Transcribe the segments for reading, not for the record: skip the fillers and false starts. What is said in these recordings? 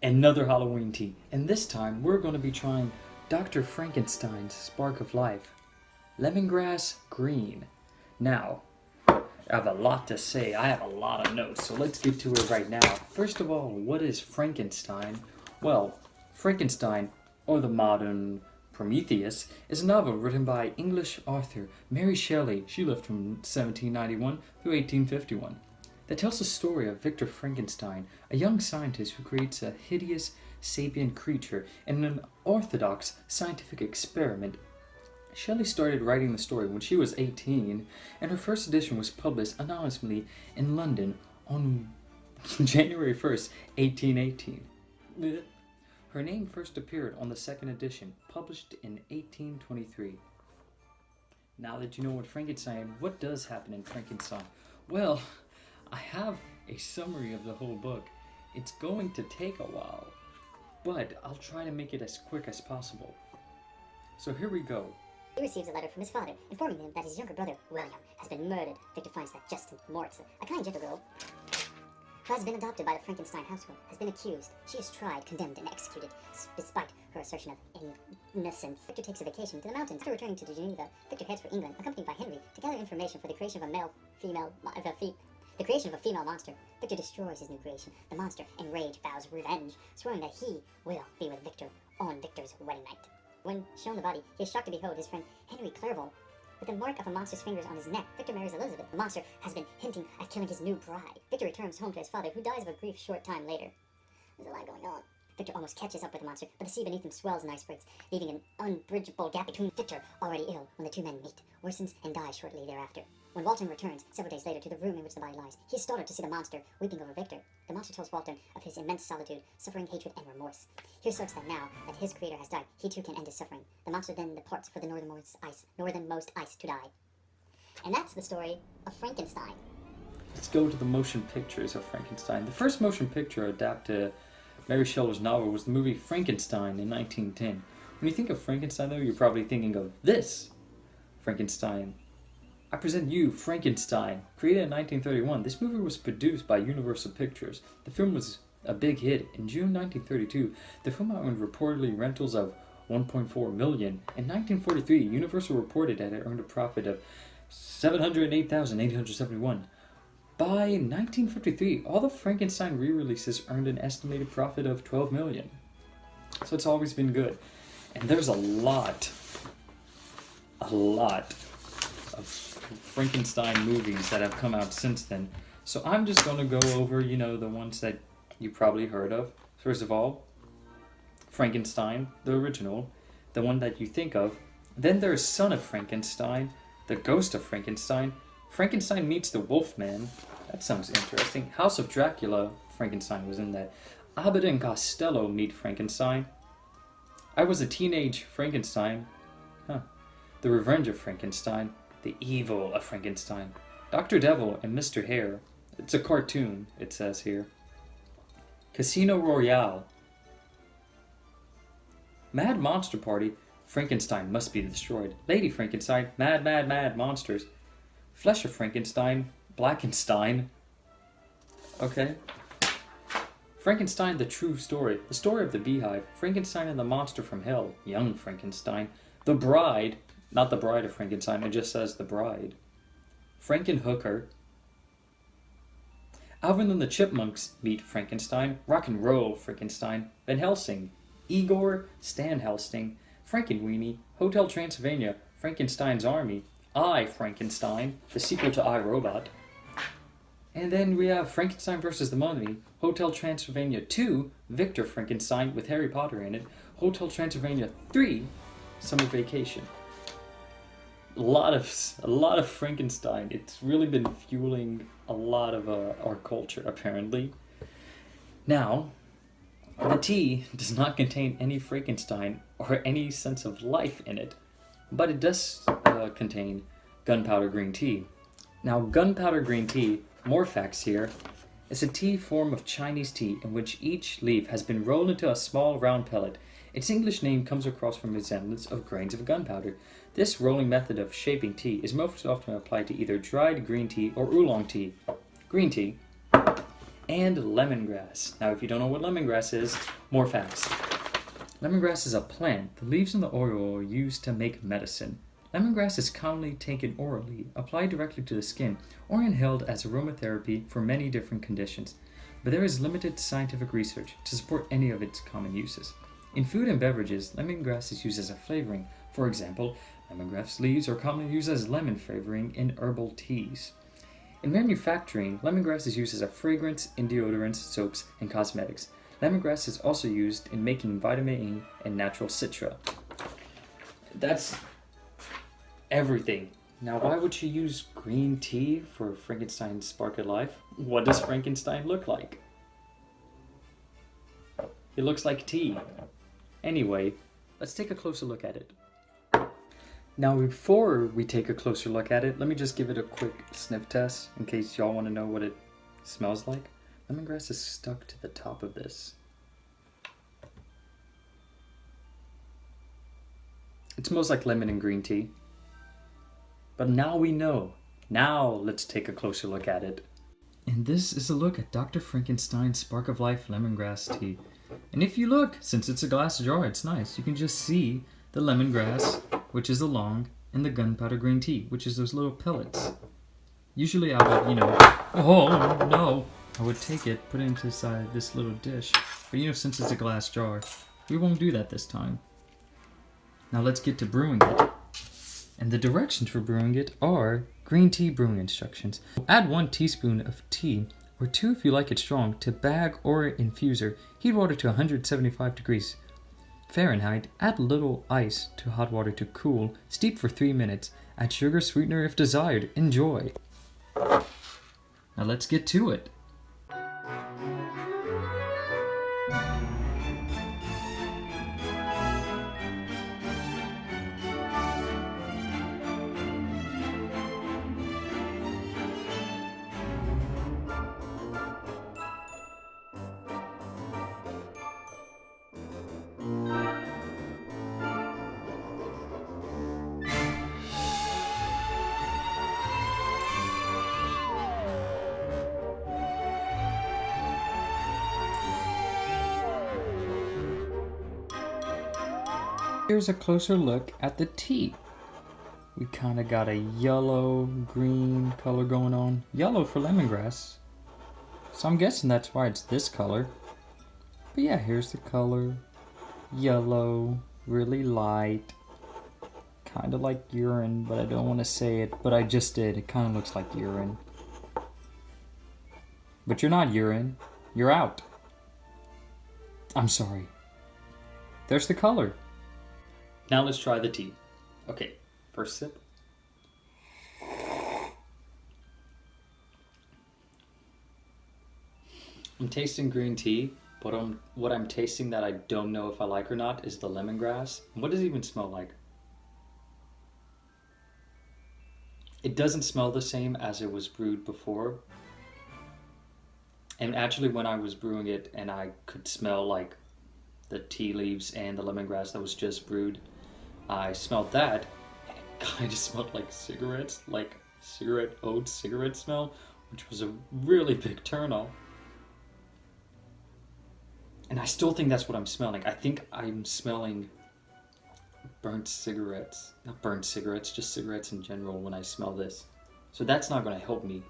Another Halloween tea, and this time we're going to be trying Dr. Frankenstein's Spark of Life, lemongrass green. Now, I have a lot to say, I have a lot of notes, so let's get to it right now. First of all, what is Frankenstein? Well, Frankenstein, or the modern Prometheus, is a novel written by English author Mary Shelley. She lived from 1791 through 1851. That tells the story of Victor Frankenstein, a young scientist who creates a hideous, sapient creature in an orthodox scientific experiment. Shelley started writing the story when she was 18, and her first edition was published anonymously in London on January 1st, 1818. Her name first appeared on the second edition, published in 1823. Now that you know what Frankenstein, what does happen in Frankenstein? Well, I have a summary of the whole book. It's going to take a while, but I'll try to make it as quick as possible. So here we go. He receives a letter from his father, informing him that his younger brother, William, has been murdered. Victor finds that Justin Moritz, a kind gentle girl, who has been adopted by the Frankenstein household, has been accused. She is tried, condemned, and executed, despite her assertion of innocence. Victor takes a vacation to the mountains. After returning to Geneva, Victor heads for England, accompanied by Henry, to gather information for the creation of the creation of a female monster. Victor destroys his new creation. The monster, enraged, vows revenge, swearing that he will be with Victor on Victor's wedding night. When shown the body, he is shocked to behold his friend Henry Clerval with the mark of a monster's fingers on his neck. Victor marries Elizabeth. The monster has been hinting at killing his new bride. Victor returns home to his father, who dies of a grief short time later. There's a lot going on. Victor almost catches up with the monster, but the sea beneath him swells and ice breaks, leaving an unbridgeable gap between Victor, already ill when the two men meet, worsens and dies shortly thereafter. When Walton returns, several days later, to the room in which the body lies, he is startled to see the monster weeping over Victor. The monster tells Walton of his immense solitude, suffering, hatred, and remorse. He asserts that now that his creator has died, he too can end his suffering. The monster then departs for the northernmost ice to die. And that's the story of Frankenstein. Let's go to the motion pictures of Frankenstein. The first motion picture adapted Mary Shelley's novel was the movie Frankenstein in 1910. When you think of Frankenstein, though, you're probably thinking of this Frankenstein. I present you Frankenstein. Created in 1931, this movie was produced by Universal Pictures. The film was a big hit. In June 1932, the film earned reportedly rentals of $1.4 million. In 1943, Universal reported that it earned a profit of $708,871. By 1953, all the Frankenstein re-releases earned an estimated profit of $12 million. So it's always been good. And there's a lot of Frankenstein movies that have come out since then. So I'm just going to go over, the ones that you probably heard of. First of all, Frankenstein, the original, the one that you think of. Then there's Son of Frankenstein, The Ghost of Frankenstein, Frankenstein Meets the Wolfman. That sounds interesting. House of Dracula, Frankenstein was in that. Abbott and Costello Meet Frankenstein. I Was a Teenage Frankenstein. The Revenge of Frankenstein. The Evil of Frankenstein. Dr. Devil and Mr. Hare. It's a cartoon, it says here. Casino Royale. Mad Monster Party. Frankenstein Must Be Destroyed. Lady Frankenstein. Mad, Mad, Mad Monsters. Flesh of Frankenstein. Blackenstein. Okay. Frankenstein, The True Story. The Story of the Beehive. Frankenstein and the Monster from Hell. Young Frankenstein. The Bride. Not the Bride of Frankenstein, it just says The Bride. Frankenhooker. Alvin and the Chipmunks Meet Frankenstein. Rock and Roll Frankenstein. Van Helsing. Igor Stan Helsing. Frankenweenie. Hotel Transylvania. Frankenstein's Army. I, Frankenstein. The sequel to I, Robot. And then we have Frankenstein vs. the Mummy, Hotel Transylvania 2, Victor Frankenstein with Harry Potter in it, Hotel Transylvania 3, Summer Vacation. A lot of Frankenstein. It's really been fueling a lot of our culture, apparently. Now, the tea does not contain any Frankenstein or any sense of life in it, but it does contain gunpowder green tea. Now, gunpowder green tea, more facts here, is a tea form of Chinese tea in which each leaf has been rolled into a small round pellet. Its English name comes across from resemblance of grains of gunpowder. This rolling method of shaping tea is most often applied to either dried green tea or oolong tea. Green tea and lemongrass. Now, if you don't know what lemongrass is, more facts. Lemongrass is a plant. The leaves and the oil are used to make medicine. Lemongrass is commonly taken orally, applied directly to the skin, or inhaled as aromatherapy for many different conditions. But there is limited scientific research to support any of its common uses. In food and beverages, lemongrass is used as a flavoring. For example, lemongrass leaves are commonly used as lemon flavoring in herbal teas. In manufacturing, lemongrass is used as a fragrance in deodorants, soaps, and cosmetics. Lemongrass is also used in making vitamin E and natural citra. That's everything. Now, why would you use green tea for Frankenstein's Spark of Life? What does Frankenstein look like? It looks like tea. Anyway, let's take a closer look at it. Now, before we take a closer look at it, let me just give it a quick sniff test in case y'all want to know what it smells like. Lemongrass is stuck to the top of this. It smells like lemon and green tea. But now we know. Now let's take a closer look at it. And this is a look at Dr. Frankenstein's Spark of Life lemongrass tea. And if you look, since it's a glass jar, it's nice. You can just see the lemongrass, which is the long, and the gunpowder green tea, which is those little pellets. Usually I would, oh no, I would take it, put it into this little dish. But since it's a glass jar, we won't do that this time. Now let's get to brewing it. And the directions for brewing it are green tea brewing instructions. Add 1 teaspoon of tea, or 2 if you like it strong, to bag or infuser. Heat water to 175 degrees Fahrenheit. Add little ice to hot water to cool. Steep for 3 minutes. Add sugar sweetener if desired. Enjoy. Now let's get to it. Here's a closer look at the tea. We kind of got a yellow-green color going on. Yellow for lemongrass. So I'm guessing that's why it's this color. But yeah, here's the color. Yellow, really light. Kind of like urine, but I don't want to say it. But I just did. It kind of looks like urine. But you're not urine. You're out. I'm sorry. There's the color. Now let's try the tea. Okay, first sip. I'm tasting green tea, but what I'm tasting that I don't know if I like or not is the lemongrass. What does it even smell like? It doesn't smell the same as it was brewed before. And actually when I was brewing it and I could smell like the tea leaves and the lemongrass that was just brewed, I smelled that, and it kind of smelled like cigarettes, like oat cigarette smell, which was a really big turnoff. And I still think that's what I'm smelling. I think I'm smelling burnt cigarettes. Not burnt cigarettes, just cigarettes in general when I smell this. So that's not going to help me.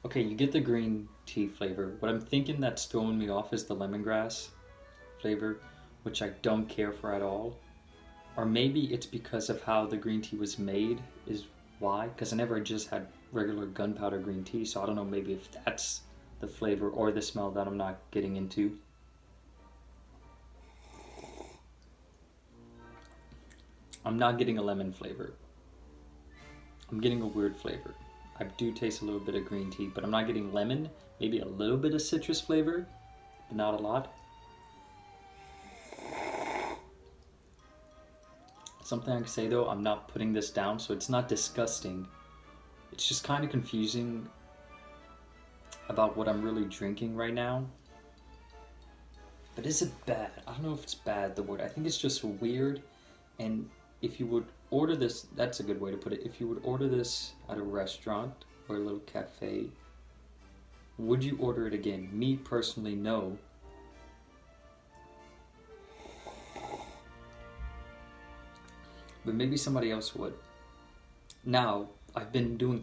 Okay, you get the green tea flavor. What I'm thinking that's throwing me off is the lemongrass flavor, which I don't care for at all. Or maybe it's because of how the green tea was made is why. Because I never just had regular gunpowder green tea, so I don't know maybe if that's the flavor or the smell that I'm not getting into. I'm not getting a lemon flavor. I'm getting a weird flavor. I do taste a little bit of green tea, but I'm not getting lemon. Maybe a little bit of citrus flavor, but not a lot. Something I can say though, I'm not putting this down, so it's not disgusting. It's just kind of confusing about what I'm really drinking right now. But is it bad? I don't know if it's bad, the word. I think it's just weird. And if you would order this, that's a good way to put it. If you would order this at a restaurant or a little cafe, would you order it again? Me personally, no. But maybe somebody else would. Now, I've been doing,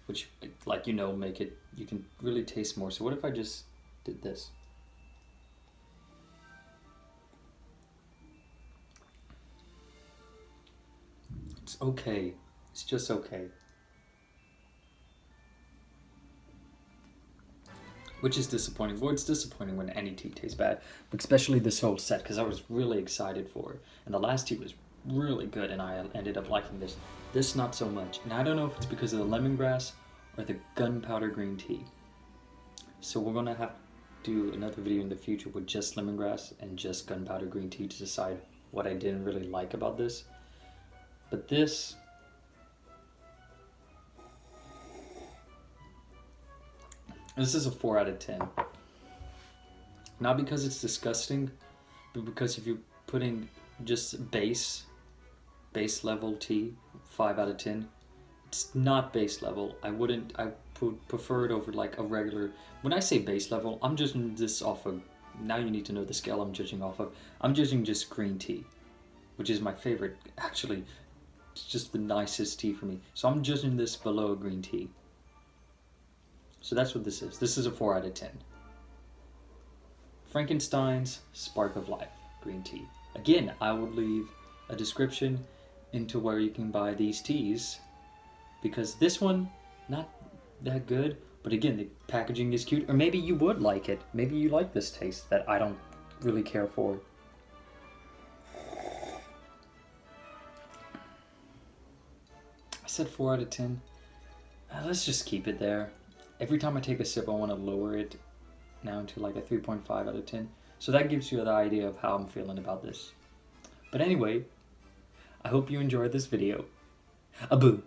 which, like, you know, make it, you can really taste more. So what if I just did this? It's okay. It's just okay. Which is disappointing. Well, it's disappointing when any tea tastes bad, but especially this whole set, because I was really excited for it. And the last tea was really good, and I ended up liking this. This, not so much. And I don't know if it's because of the lemongrass or the gunpowder green tea. So we're going to have to do another video in the future with just lemongrass and just gunpowder green tea to decide what I didn't really like about this. But this... This is a 4 out of 10. Not because it's disgusting, but because if you're putting just base level tea, 5 out of 10, it's not base level. I would prefer it over like a regular, when I say base level, I'm judging this off of, now you need to know the scale I'm judging off of. I'm judging just green tea, which is my favorite. Actually, it's just the nicest tea for me. So I'm judging this below green tea. So that's what this is. This is a 4 out of 10. Frankenstein's Spark of Life green tea. Again, I will leave a description into where you can buy these teas, because this one, not that good, but again, the packaging is cute, or maybe you would like it. Maybe you like this taste that I don't really care for. I said 4 out of 10. Let's just keep it there. Every time I take a sip, I want to lower it now to like a 3.5 out of 10. So that gives you the idea of how I'm feeling about this. But anyway, I hope you enjoyed this video. A boo!